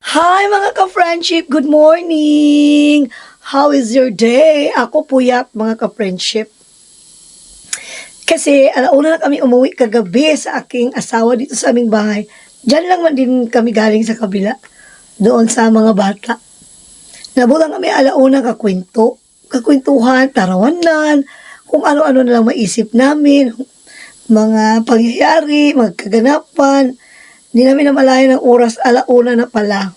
Hi mga ka-friendship! Good morning! How is your day? Ako puyat mga ka-friendship. Kasi alauna na kami umuwi kagabi sa aking asawa dito sa aming bahay. Diyan lang man din kami galing sa kabila. Doon sa mga bata. Nabulang kami alauna kakwento. Kakwentuhan, tarawanan, kung ano-ano na lang maisip namin. Mga pangyayari, mga kaganapan. Hindi namin namalayan ng oras, alauna na pala.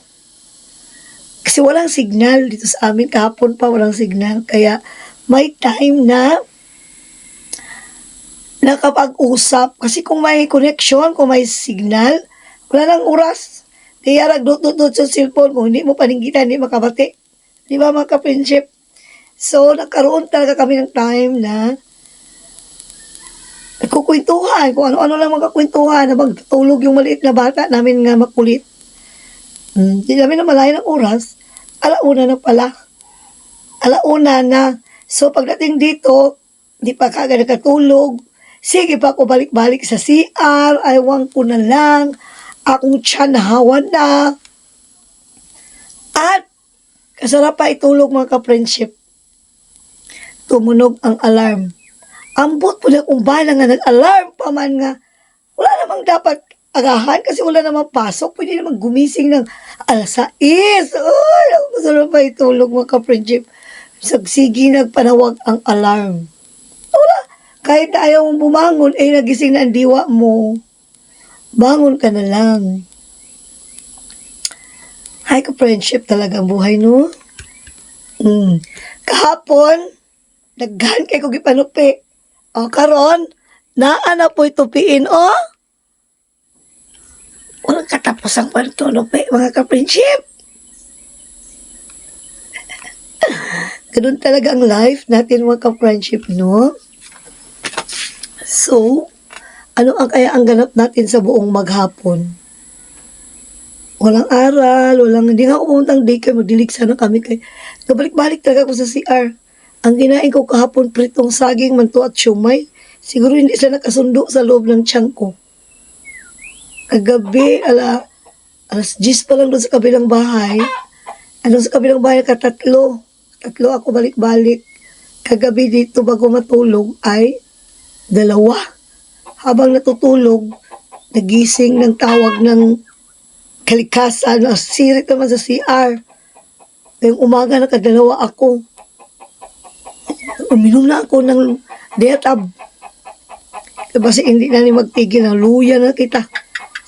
Kasi walang signal dito sa amin. Kahapon pa walang signal. Kaya may time na nakapag-usap. Kasi kung may connection, kung may signal, wala nang oras. Kaya nagdot-dot sa cellphone. Kung hindi mo paninggitan, hindi makabati. Di ba mga ka-friendship? So, nagkaroon talaga kami ng time na nagkukwentuhan. Kung ano-ano lang magkakwentuhan na magtutulog yung maliit na bata namin nga makulit. Hindi namin namalayan ng oras. Alauna na pala. Alauna na. So, pagdating dito, di pa kagad nakatulog. Sige pa ako balik-balik sa CR. Aywan ko na lang. Akong tiyan nahawan na. At, kasarap pa itulog mga ka-friendship. Tumunog ang alarm. Ambot po na kung bala nga nag-alarm pa man nga. Wala namang dapat agahan kasi wala namang pasok. Pwede namang gumising ng alas 6. Ay, masarap pa itulog mga ka-friendship. Sagsigi nagpanawag ang alarm. Wala. Kahit na ayaw mong bumangon, nagising na ang diwa mo. Bangon ka na lang. Ay, ka-friendship talaga ang buhay, no? Kahapon, daghan kay ko gipanupi. O, karon, naa po itupiin, o? Walang katapos ang pantunupi, mga ka-friendship. Ganun talaga ang life natin, mga ka-friendship, no? So, ano ang kaya ang ganap natin sa buong maghapon? Walang aral, hindi nga ako pumuntang daycare, magdiligsa na kami kay nabalik-balik talaga ako sa CR. Ang kinain ko kahapon, pritong saging, manto at siumay. Siguro hindi sila nakasundo sa loob ng tiyan ko. Kagabi, alas 10 pa lang doon sa kabilang bahay. Sa kabilang bahay, tatlo ako balik-balik. Kagabi dito bago matulog ay 2. Habang natutulog, nagising ng tawag ng kalikasan. Sirit naman sa CR. Ngayong umaga, nakadalawa ako. Uminom na ako ng Detab. Kasi hindi na ni magtigil ng luya na kita.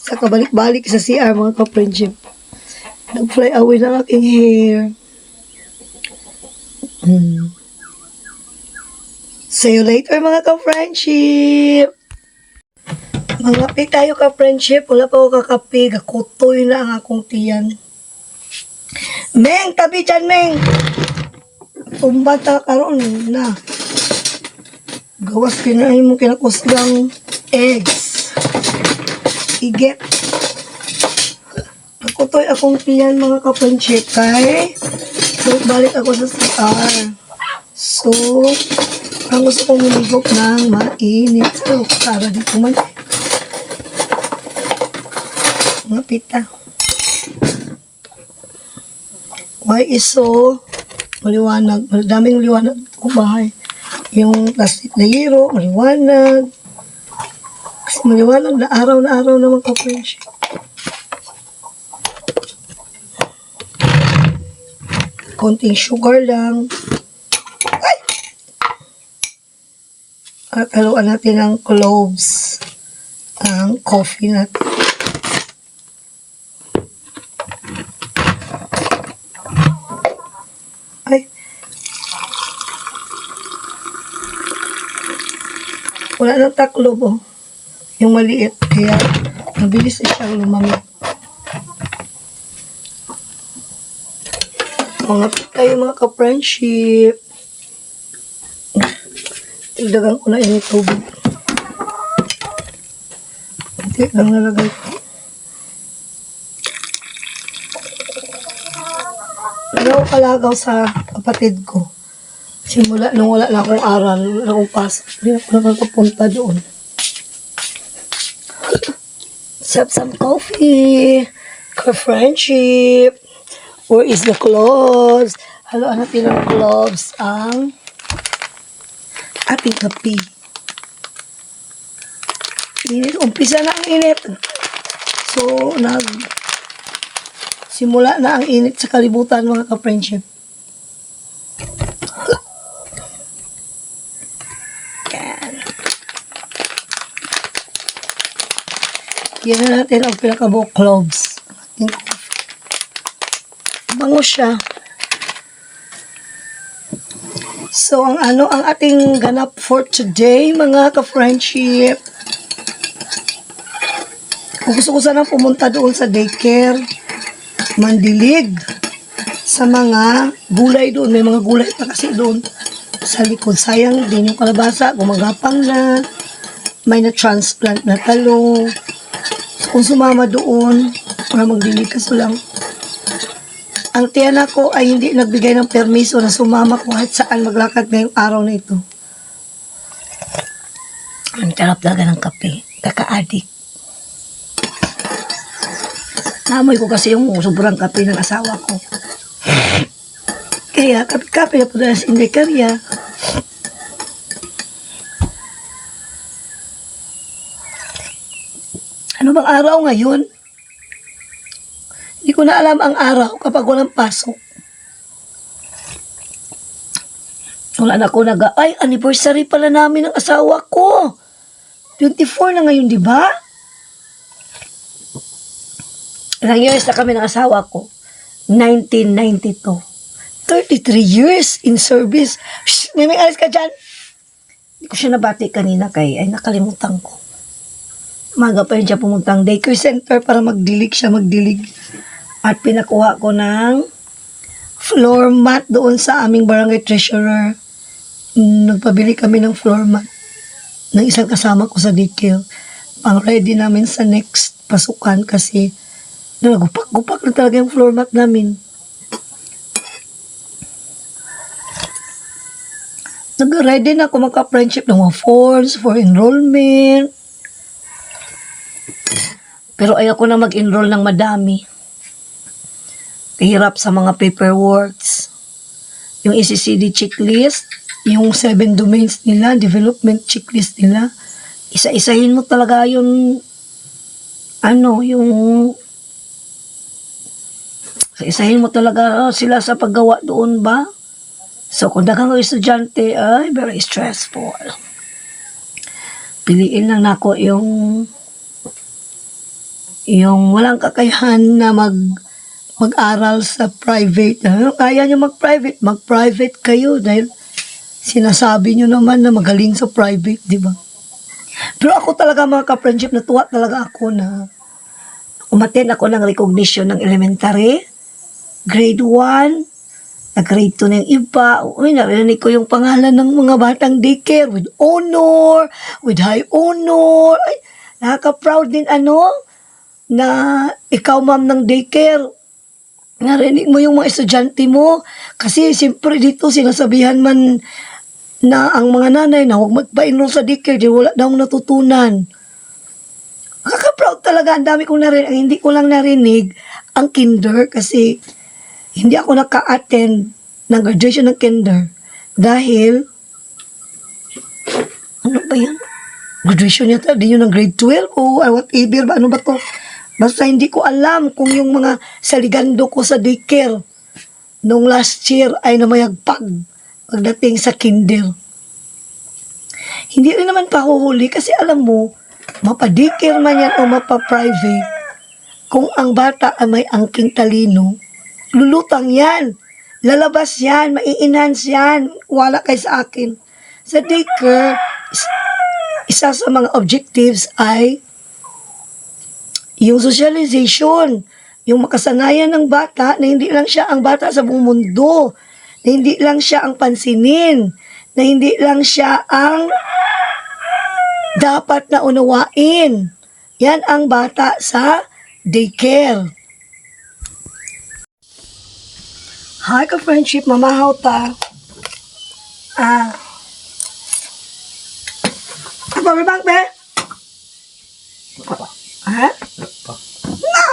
Sa kabalik-balik sa CR, mga ka-friendship. Nag-fly away ng aking hair. See you later, mga ka-friendship. Mangapi tayo ka-friendship. Wala pa ako kakapi. Gakutoy na ang akong tiyan. Meng, tabi dyan, Meng. Tumbata karon na. Gawas kinain mo kinakusgang eggs. Iget. Nakutoy akong tiyan mga ka-friendship kay balik ako sa CR. So, ang gusto kong lumigop ng mainit. So, para dito man. Mga pita. Why is so maliwanag? Daming liwanag kung bahay. Yung plastic na hero, maliwanag. Kasi maliwanag na araw naman ka-friendship. Konting sugar lang. Ay! At haluan natin ng cloves. Ang coffee natin. Ay! Wala nang taklob, oh. Yung maliit. Kaya, mabilis na siyang lumamig. Mangapit tayo mga ka-friendship. Tigdagan ko na yung tubig. Hindi lang nalagay ko. Kalagaw sa kapatid ko. Simula nung wala na akong aral, wala na akong pasok. Hindi ako nakakapunta doon. Sip some coffee. Ka-friendship. Where is the cloves? Haluan natin ng cloves ang ating kape. Init. Umpisa na ang init. So, simula na ang init sa kalibutan, mga ka-friendship. Yan. Yan na natin ang pinakabuo cloves. Bango siya. So, ang ating ganap for today, mga ka-friendship. Kung gusto ko sanang pumunta doon sa daycare, mandilig sa mga gulay doon. May mga gulay pa kasi doon sa likod. Sayang din yung kalabasa, gumagapang na, may na-transplant na talong. So, kung sumama doon, para magdilig kaso lang, ang tiyana ko ay hindi nagbigay ng permiso na sumama kahit saan maglakad ngayong araw na ito. Ang sarap talaga ng kape. Kaka-addict. Namoy ko kasi yung sobrang kape ng asawa ko. Kaya kape-kape na po na hindi karya. Ano bang araw ngayon? Hindi ko na alam ang araw kapag walang pasok. Wala na ako ay, anniversary pala namin ng asawa ko. 24 na ngayon, di ba? Ilang years na kami ng asawa ko? 1992. 33 years in service. Shhh, may alis ka dyan. Hindi ko siya nabati kanina ay nakalimutan ko. Maga pa rin siya pumuntang daycare center para magdilig. At pinakuha ko ng floor mat doon sa aming barangay treasurer. Nagpabili kami ng floor mat ng isang kasama ko sa daycare. Pang ready namin sa next pasukan kasi nagupak-gupak na talaga yung floor mat namin. Nag-ready na ako magka-friendship ng mga forms for enrollment. Pero ayoko na mag-enroll ng madami. Hirap sa mga paperworks. Yung ECCD checklist, yung 7 domains nila, development checklist nila, isa-isahin mo talaga isa-isahin mo talaga sila sa paggawa doon ba? So, kung dagang estudyante, ay, very stressful. Piliin lang nako yung walang kakayahan na mag-aral sa private. Kaya nyo mag-private kayo dahil sinasabi nyo naman na magaling sa private, di ba? Pero ako talaga mga ka-friendship, natuwa talaga ako na umattend ako ng recognition ng elementary, grade 1, na grade 2 na yung iba. Uy, narinig ko yung pangalan ng mga batang daycare with honor, with high honor. Ay, nakaka-proud din na ikaw ma'am ng daycare. Narinig mo yung mga estudyante mo. Kasi siyempre dito sinasabihan man na ang mga nanay na huwag magpa-enroll sa daycare, di wala daw natutunan. Nakaka-proud talaga. Ang dami kong narinig. Hindi ko lang narinig ang kinder kasi hindi ako naka-attend ng graduation ng kinder. Dahil, ano ba yan? Graduation yata, di yun ng grade 12 o whatever ba? Ano ba to? Basta hindi ko alam kung yung mga saligando ko sa daycare nung last year ay namayagpag pagdating sa kinder. Hindi rin naman pahuhuli kasi alam mo, mapa-daycare man yan o mapa-private, kung ang bata ay may angking talino, lulutang yan, lalabas yan, mai-enhance yan, wala kay sa akin. Sa daycare, isa sa mga objectives ay yung socialization, yung makasanayan ng bata na hindi lang siya ang bata sa buong mundo, na hindi lang siya ang pansinin, na hindi lang siya ang dapat na unawain. Yan ang bata sa daycare. Hi ka-friendship, mamahaw ta. Apa bang be? Ha?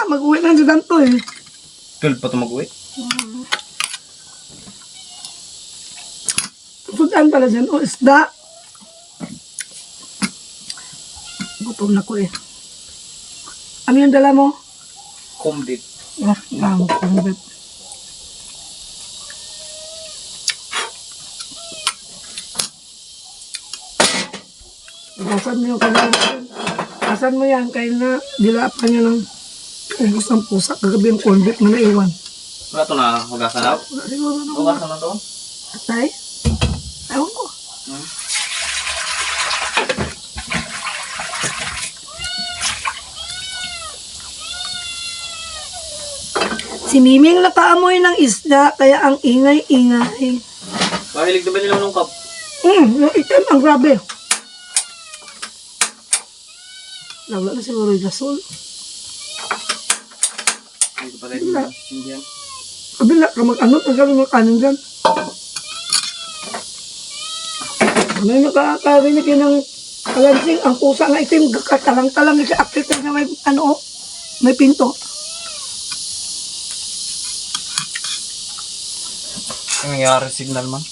mag-uwi na dyan to eh. 12 pa ito mag-uwi. Sudan pala dyan. O, isda. Gutom na ko eh. Ano yung dala mo? Kumbit. Ah, kumbit. Asan mo yung kailangan yan? Asan mo yan? Kaya na dilapan nyo ng ubos ng pusa. Kagabi yung kumbit na naiwan. Wala ito na hugasan daw? Wala siguro na. Hugasan na ito? Atay? Ewan ko. Si Miming nakaamoy ng isda, kaya ang ingay-ingay. Mahilig na ba nila ng cup? Yung itim, ang grabe. Wala na siguro yung gasol. Hindi ko pala hindi yan. Kabila ka mag-anot, ang gawin mo kanin dyan. Ano yung nakakarinig yun ng kalansing, ang pusa nga itim, katalang-talang yung akit na may, may pinto. Ang nangyari signal man?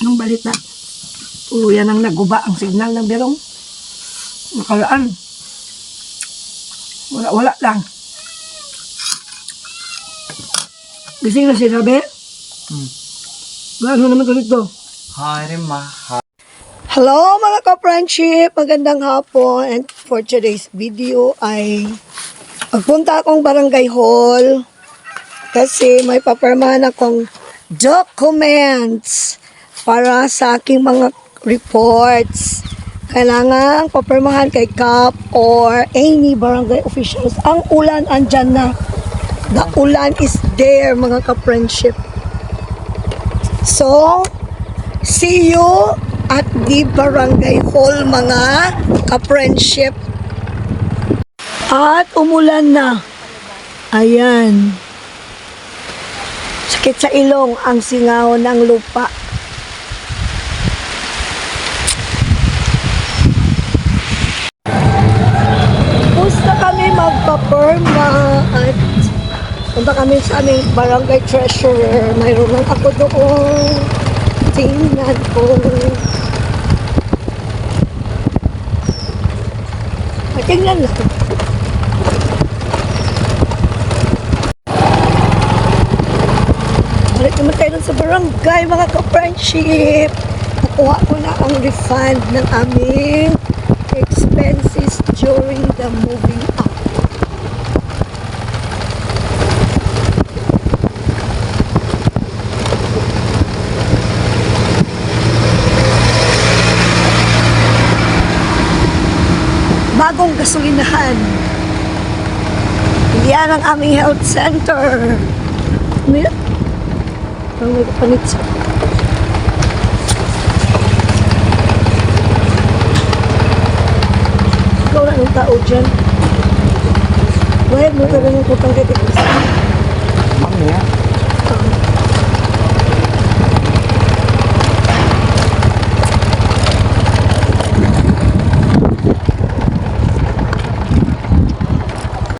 Anong balita? Tuluyan ang naguba ang signal ng birong. Nakalaan. Wala lang. Gising na si Rabe? Ano naman ulit to? Hi, Rima. Hello mga ka-friendship! Magandang hapon. And for today's video ay magpunta akong barangay hall kasi may paperman akong documents para sa aking mga reports. Kailangan papermahan kay CAP or any barangay officials. Ang ulan andyan na. The ulan is there mga ka-friendship. So, see you at the barangay hall mga ka-friendship. At umulan na. Ayan. Sakit sa ilong ang singaw ng lupa. Gusto kami magpa-perma at punta kami sa aming barangay treasurer. Mayroon lang ako doon. Tingnan ko. Tingnan lang. Balik naman tayo dun sa barangay, mga ka-friendship. Nakuha ko na ang refund ng aming expenses during the moving up. Bagong gasolinahan. Yan ang aming health center. Ano yan? Ang may kapanitsa. Ikaw na ng tao dyan. Wahid mo talaga ng kutang kay Tikis.